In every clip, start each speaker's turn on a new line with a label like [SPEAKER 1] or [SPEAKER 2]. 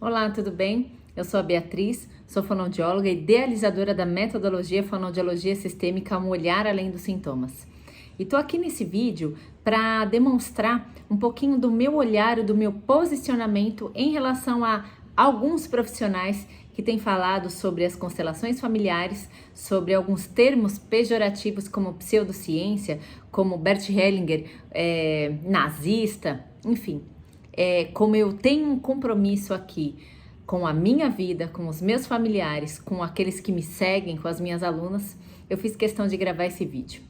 [SPEAKER 1] Olá, tudo bem? Eu sou a Beatriz, sou fonoaudióloga e idealizadora da metodologia Fonoaudiologia Sistêmica, um olhar além dos sintomas. E tô aqui nesse vídeo para demonstrar um pouquinho do meu olhar e do meu posicionamento em relação a alguns profissionais que têm falado sobre as constelações familiares, sobre alguns termos pejorativos como pseudociência, como Bert Hellinger, nazista, enfim. Como eu tenho um compromisso aqui com a minha vida, com os meus familiares, com aqueles que me seguem, com as minhas alunas, eu fiz questão de gravar esse vídeo.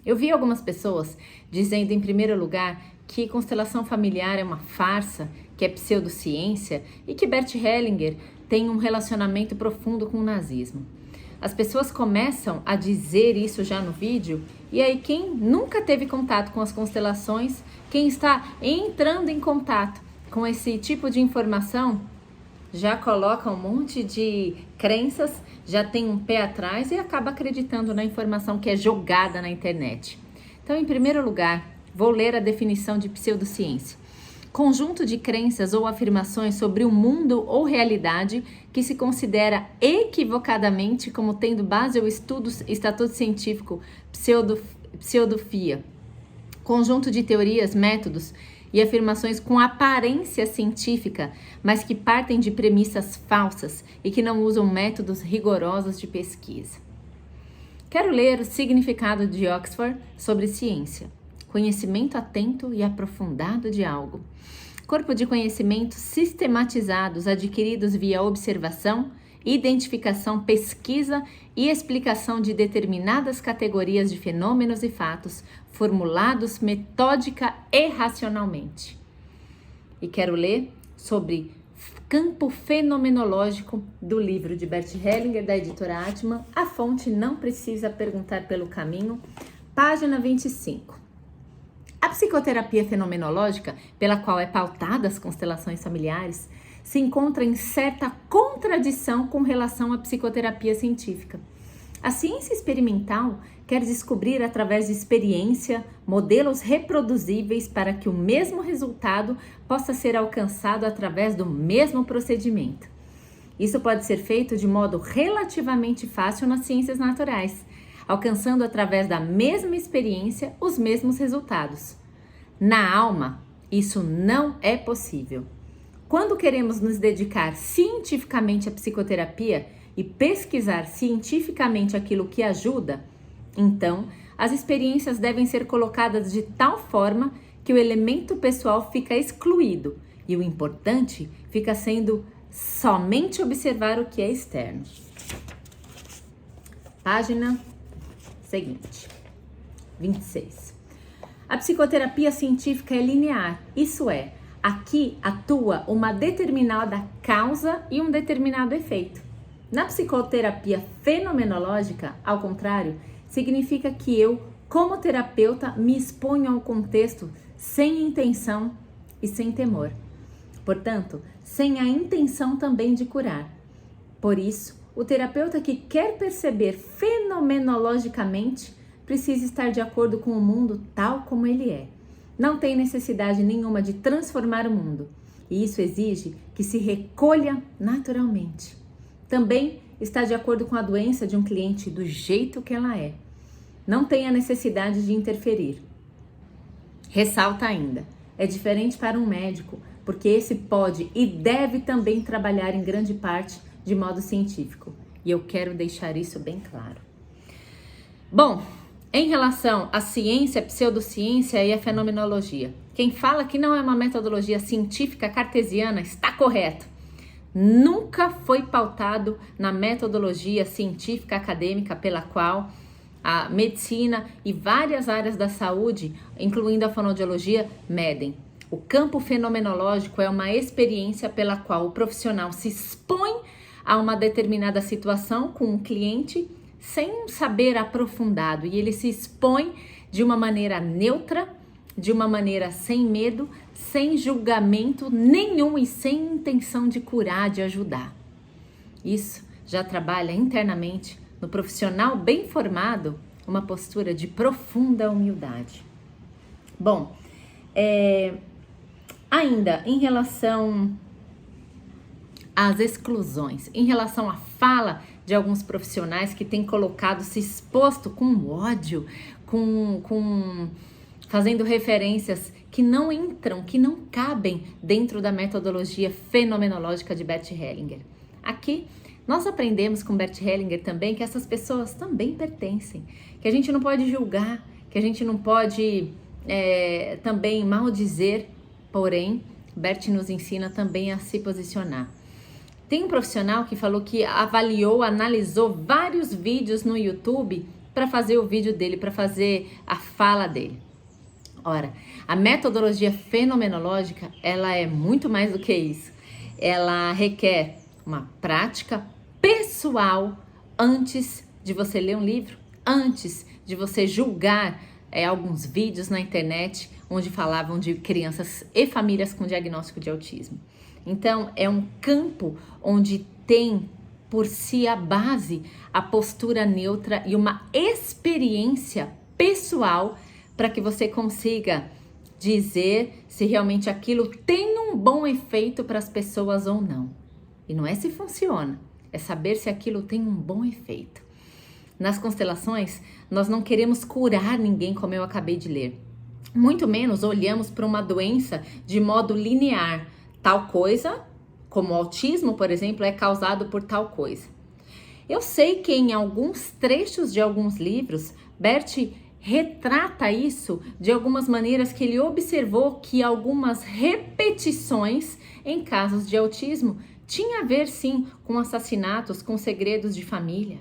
[SPEAKER 1] Eu vi algumas pessoas dizendo, em primeiro lugar, que constelação familiar é uma farsa, que é pseudociência e que Bert Hellinger tem um relacionamento profundo com o nazismo. As pessoas começam a dizer isso já no vídeo, e aí quem nunca teve contato com as constelações, quem está entrando em contato com esse tipo de informação, já coloca um monte de crenças, já tem um pé atrás e acaba acreditando na informação que é jogada na internet. Então, em primeiro lugar, vou ler a definição de pseudociência. Conjunto de crenças ou afirmações sobre o mundo ou realidade que se considera equivocadamente como tendo base ou estatuto científico, pseudofia. Conjunto de teorias, métodos e afirmações com aparência científica, mas que partem de premissas falsas e que não usam métodos rigorosos de pesquisa. Quero ler o significado de Oxford sobre ciência. Conhecimento atento e aprofundado de algo. Corpo de conhecimentos sistematizados adquiridos via observação, identificação, pesquisa e explicação de determinadas categorias de fenômenos e fatos, formulados metódica e racionalmente. E quero ler sobre campo fenomenológico do livro de Bert Hellinger, da editora Atman. A fonte não precisa perguntar pelo caminho. Página 25. A psicoterapia fenomenológica, pela qual é pautada as constelações familiares, se encontra em certa contradição com relação à psicoterapia científica. A ciência experimental quer descobrir através de experiência modelos reproduzíveis para que o mesmo resultado possa ser alcançado através do mesmo procedimento. Isso pode ser feito de modo relativamente fácil nas ciências naturais, alcançando através da mesma experiência os mesmos resultados. Na alma, isso não é possível. Quando queremos nos dedicar cientificamente à psicoterapia e pesquisar cientificamente aquilo que ajuda, então as experiências devem ser colocadas de tal forma que o elemento pessoal fica excluído e o importante fica sendo somente observar o que é externo. Página seguinte, 26. A psicoterapia científica é linear, isso é, aqui atua uma determinada causa e um determinado efeito. Na psicoterapia fenomenológica, ao contrário, significa que eu, como terapeuta, me exponho ao contexto sem intenção e sem temor. Portanto, sem a intenção também de curar. Por isso, o terapeuta que quer perceber fenomenologicamente precisa estar de acordo com o mundo tal como ele é. Não tem necessidade nenhuma de transformar o mundo, e isso exige que se recolha naturalmente. Também está de acordo com a doença de um cliente do jeito que ela é. Não tem a necessidade de interferir. Ressalta ainda, é diferente para um médico, porque esse pode e deve também trabalhar em grande parte de modo científico. E eu quero deixar isso bem claro. Bom, em relação à ciência, a pseudociência e a fenomenologia, quem fala que não é uma metodologia científica cartesiana está correto. Nunca foi pautado na metodologia científica acadêmica pela qual a medicina e várias áreas da saúde, incluindo a fonoaudiologia, medem. O campo fenomenológico é uma experiência pela qual o profissional se expõe a uma determinada situação com um cliente sem um saber aprofundado, e ele se expõe de uma maneira neutra, de uma maneira sem medo, sem julgamento nenhum e sem intenção de curar, de ajudar. Isso já trabalha internamente no profissional bem formado uma postura de profunda humildade. Bom, ainda em relação às exclusões, em relação à fala de alguns profissionais que têm colocado, se exposto com ódio, fazendo referências que não entram, que não cabem dentro da metodologia fenomenológica de Bert Hellinger. Aqui, nós aprendemos com Bert Hellinger também que essas pessoas também pertencem, que a gente não pode julgar, que a gente não pode também maldizer, porém, Bert nos ensina também a se posicionar. Tem um profissional que falou que analisou vários vídeos no YouTube para fazer o vídeo dele, para fazer a fala dele. Ora, a metodologia fenomenológica, ela é muito mais do que isso. Ela requer uma prática pessoal antes de você ler um livro, antes de você julgar alguns vídeos na internet onde falavam de crianças e famílias com diagnóstico de autismo. Então, é um campo onde tem por si a base, a postura neutra e uma experiência pessoal para que você consiga dizer se realmente aquilo tem um bom efeito para as pessoas ou não. E não é se funciona, é saber se aquilo tem um bom efeito. Nas constelações, nós não queremos curar ninguém, como eu acabei de ler. Muito menos olhamos para uma doença de modo linear. Tal coisa, como o autismo, por exemplo, é causado por tal coisa. Eu sei que em alguns trechos de alguns livros, Bert retrata isso de algumas maneiras que ele observou que algumas repetições em casos de autismo tinha a ver sim com assassinatos, com segredos de família.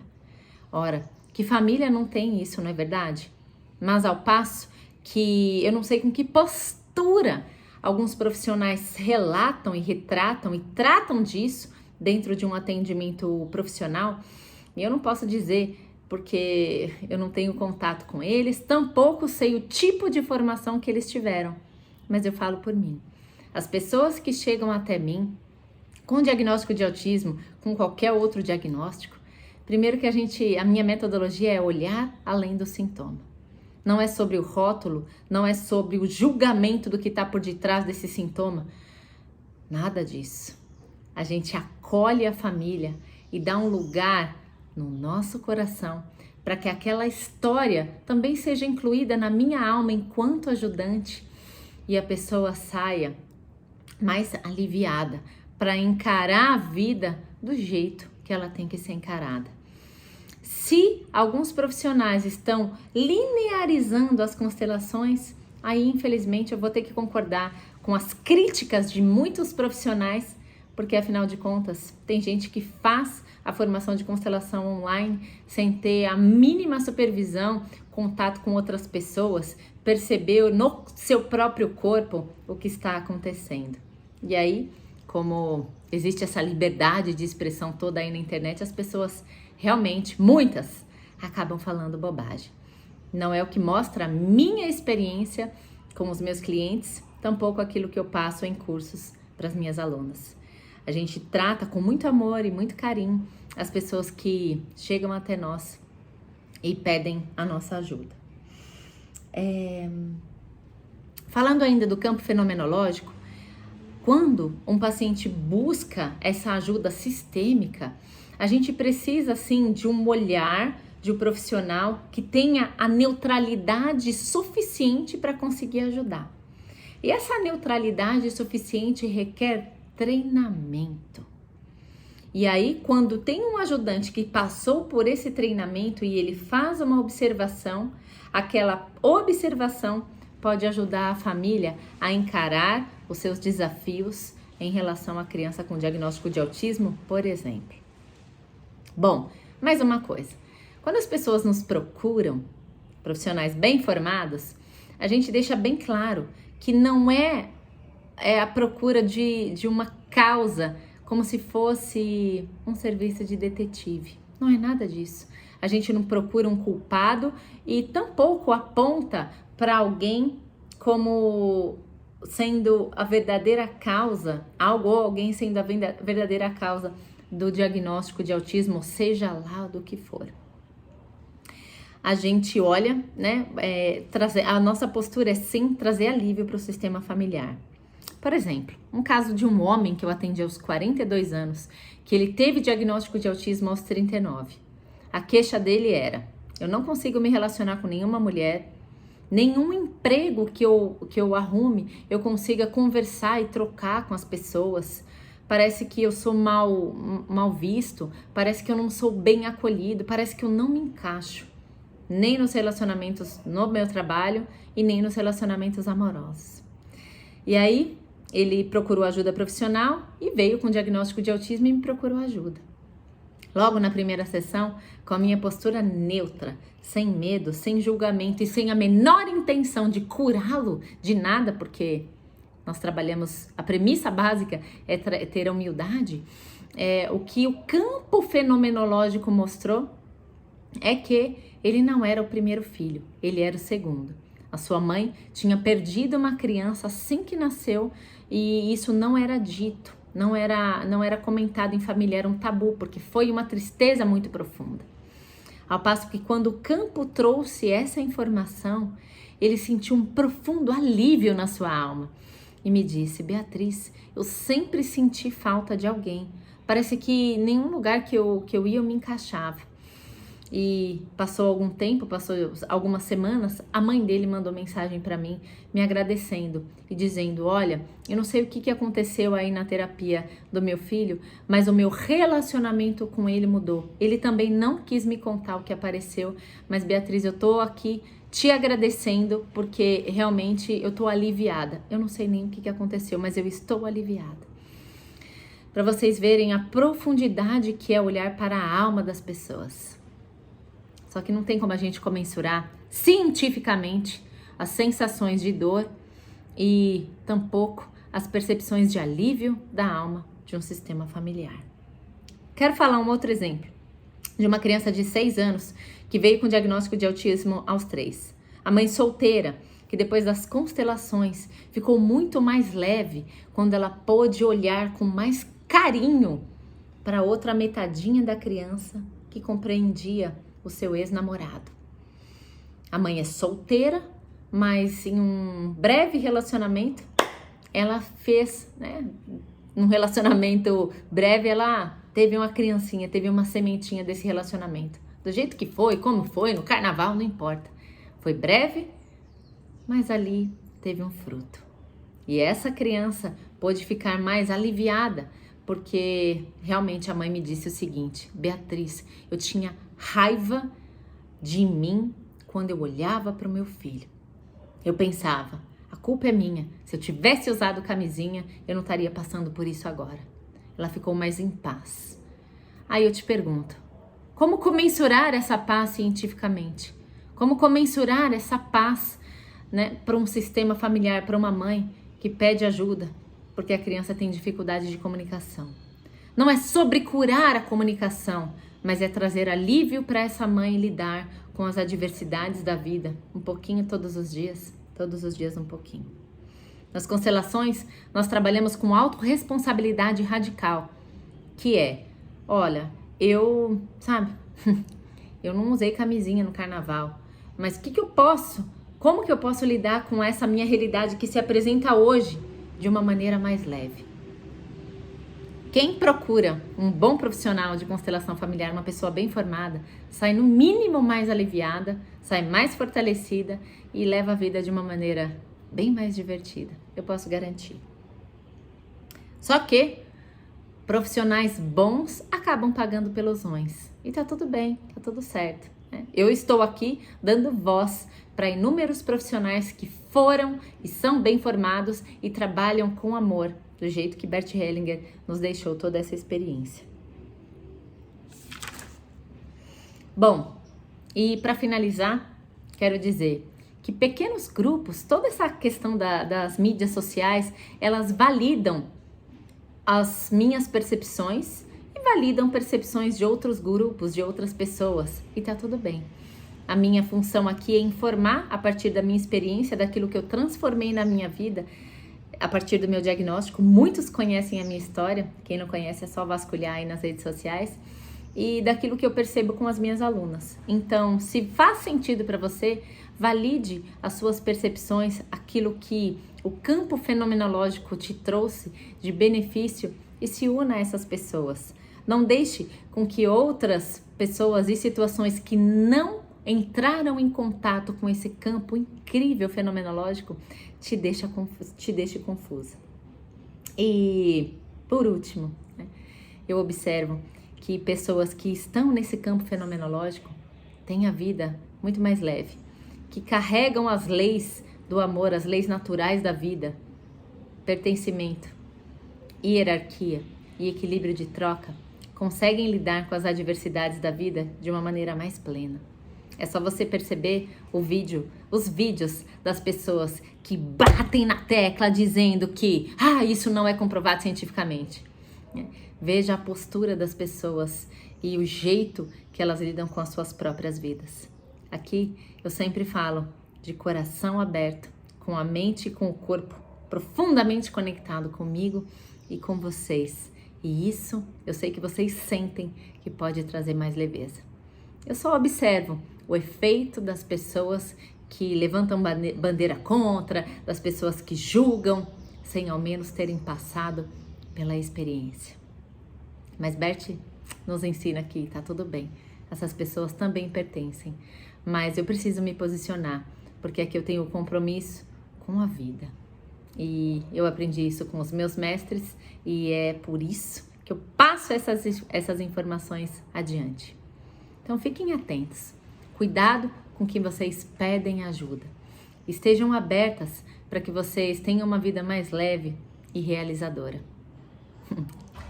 [SPEAKER 1] Ora, que família não tem isso, não é verdade? Mas ao passo que eu não sei com que postura alguns profissionais relatam e retratam e tratam disso dentro de um atendimento profissional, e eu não posso dizer porque eu não tenho contato com eles, tampouco sei o tipo de formação que eles tiveram, mas eu falo por mim. As pessoas que chegam até mim com diagnóstico de autismo, com qualquer outro diagnóstico, primeiro que a minha metodologia é olhar além do sintoma. Não é sobre o rótulo, não é sobre o julgamento do que está por detrás desse sintoma. Nada disso. A gente acolhe a família e dá um lugar no nosso coração para que aquela história também seja incluída na minha alma enquanto ajudante e a pessoa saia mais aliviada para encarar a vida do jeito que ela tem que ser encarada. Se alguns profissionais estão linearizando as constelações, aí infelizmente eu vou ter que concordar com as críticas de muitos profissionais, porque afinal de contas tem gente que faz a formação de constelação online sem ter a mínima supervisão, contato com outras pessoas, perceber no seu próprio corpo o que está acontecendo. E aí, como existe essa liberdade de expressão toda aí na internet, as pessoas realmente, muitas, acabam falando bobagem. Não é o que mostra a minha experiência com os meus clientes, tampouco aquilo que eu passo em cursos para as minhas alunas. A gente trata com muito amor e muito carinho as pessoas que chegam até nós e pedem a nossa ajuda. Falando ainda do campo fenomenológico, quando um paciente busca essa ajuda sistêmica, a gente precisa, sim, de um olhar de um profissional que tenha a neutralidade suficiente para conseguir ajudar. E essa neutralidade suficiente requer treinamento. E aí, quando tem um ajudante que passou por esse treinamento e ele faz uma observação, aquela observação pode ajudar a família a encarar os seus desafios em relação à criança com diagnóstico de autismo, por exemplo. Bom, mais uma coisa. Quando as pessoas nos procuram, profissionais bem formados, a gente deixa bem claro que não é a procura de uma causa como se fosse um serviço de detetive. Não é nada disso. A gente não procura um culpado e tampouco aponta para alguém como sendo a verdadeira causa, algo ou alguém sendo a verdadeira causa do diagnóstico de autismo, seja lá do que for. A gente olha, né, a nossa postura é sim trazer alívio para o sistema familiar. Por exemplo, um caso de um homem que eu atendi aos 42 anos, que ele teve diagnóstico de autismo aos 39. A queixa dele era: eu não consigo me relacionar com nenhuma mulher, nenhum emprego que eu arrume, eu consiga conversar e trocar com as pessoas. Parece que eu sou mal visto, parece que eu não sou bem acolhido, parece que eu não me encaixo, nem nos relacionamentos no meu trabalho e nem nos relacionamentos amorosos. E aí, ele procurou ajuda profissional e veio com diagnóstico de autismo e me procurou ajuda. Logo na primeira sessão, com a minha postura neutra, sem medo, sem julgamento e sem a menor intenção de curá-lo de nada, porque nós trabalhamos, a premissa básica é ter a humildade, o que o campo fenomenológico mostrou é que ele não era o primeiro filho, ele era o segundo. A sua mãe tinha perdido uma criança assim que nasceu e isso não era dito, não era comentado em família, era um tabu, porque foi uma tristeza muito profunda. Ao passo que quando o campo trouxe essa informação, ele sentiu um profundo alívio na sua alma e me disse: Beatriz, eu sempre senti falta de alguém, parece que em nenhum lugar que eu ia eu me encaixava. E passou algum tempo, passou algumas semanas, a mãe dele mandou mensagem para mim, me agradecendo e dizendo: olha, eu não sei o que aconteceu aí na terapia do meu filho, mas o meu relacionamento com ele mudou. Ele também não quis me contar o que apareceu, mas Beatriz, eu tô aqui te agradecendo porque realmente eu tô aliviada. Eu não sei nem o que aconteceu, mas eu estou aliviada. Para vocês verem a profundidade que é olhar para a alma das pessoas. Só que não tem como a gente comensurar cientificamente as sensações de dor e tampouco as percepções de alívio da alma de um sistema familiar. Quero falar um outro exemplo de uma criança de 6 anos que veio com diagnóstico de autismo aos 3. A mãe solteira, que depois das constelações ficou muito mais leve quando ela pôde olhar com mais carinho para a outra metadinha da criança que compreendia o seu ex-namorado. A mãe é solteira, mas em um breve relacionamento, ela fez, num relacionamento breve, ela teve uma criancinha, teve uma sementinha desse relacionamento. Do jeito que foi, como foi, no carnaval, não importa. Foi breve, mas ali teve um fruto. E essa criança pôde ficar mais aliviada, porque realmente a mãe me disse o seguinte: Beatriz, eu tinha raiva de mim quando eu olhava para o meu filho. Eu pensava, a culpa é minha. Se eu tivesse usado camisinha, eu não estaria passando por isso agora. Ela ficou mais em paz. Aí eu te pergunto, como comensurar essa paz cientificamente? Como comensurar essa paz, para um sistema familiar, para uma mãe que pede ajuda porque a criança tem dificuldade de comunicação? Não é sobre curar a comunicação, mas é trazer alívio para essa mãe lidar com as adversidades da vida, um pouquinho todos os dias um pouquinho. Nas constelações, nós trabalhamos com autorresponsabilidade radical, que é, olha, eu não usei camisinha no carnaval, mas como que eu posso lidar com essa minha realidade que se apresenta hoje de uma maneira mais leve? Quem procura um bom profissional de constelação familiar, uma pessoa bem formada, sai no mínimo mais aliviada, sai mais fortalecida e leva a vida de uma maneira bem mais divertida. Eu posso garantir. Só que profissionais bons acabam pagando pelos ruins. E tá tudo bem, tá tudo certo. Eu estou aqui dando voz para inúmeros profissionais que foram e são bem formados e trabalham com amor, do jeito que Bert Hellinger nos deixou toda essa experiência. Bom, e para finalizar, quero dizer que pequenos grupos, toda essa questão das mídias sociais, elas validam as minhas percepções e validam percepções de outros grupos, de outras pessoas, e tá tudo bem. A minha função aqui é informar a partir da minha experiência, daquilo que eu transformei na minha vida, a partir do meu diagnóstico. Muitos conhecem a minha história, quem não conhece é só vasculhar aí nas redes sociais, e daquilo que eu percebo com as minhas alunas. Então, se faz sentido para você, valide as suas percepções, aquilo que o campo fenomenológico te trouxe de benefício e se una a essas pessoas. Não deixe com que outras pessoas e situações que não entraram em contato com esse campo incrível fenomenológico te deixe confusa. E por último, né, eu observo que pessoas que estão nesse campo fenomenológico têm a vida muito mais leve, que carregam as leis do amor, as leis naturais da vida, pertencimento, hierarquia e equilíbrio de troca, conseguem lidar com as adversidades da vida de uma maneira mais plena. É só você perceber os vídeos das pessoas que batem na tecla dizendo que isso não é comprovado cientificamente. Veja a postura das pessoas e o jeito que elas lidam com as suas próprias vidas. Aqui eu sempre falo de coração aberto, com a mente e com o corpo profundamente conectado comigo e com vocês. E isso eu sei que vocês sentem que pode trazer mais leveza. Eu só observo o efeito das pessoas que levantam bandeira contra, das pessoas que julgam, sem ao menos terem passado pela experiência. Mas Bert nos ensina que tá tudo bem, essas pessoas também pertencem, mas eu preciso me posicionar, porque aqui eu tenho o compromisso com a vida. E eu aprendi isso com os meus mestres e é por isso que eu passo essas informações adiante. Então fiquem atentos, cuidado com quem vocês pedem ajuda. Estejam abertas para que vocês tenham uma vida mais leve e realizadora.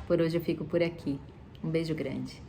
[SPEAKER 1] Por hoje eu fico por aqui. Um beijo grande.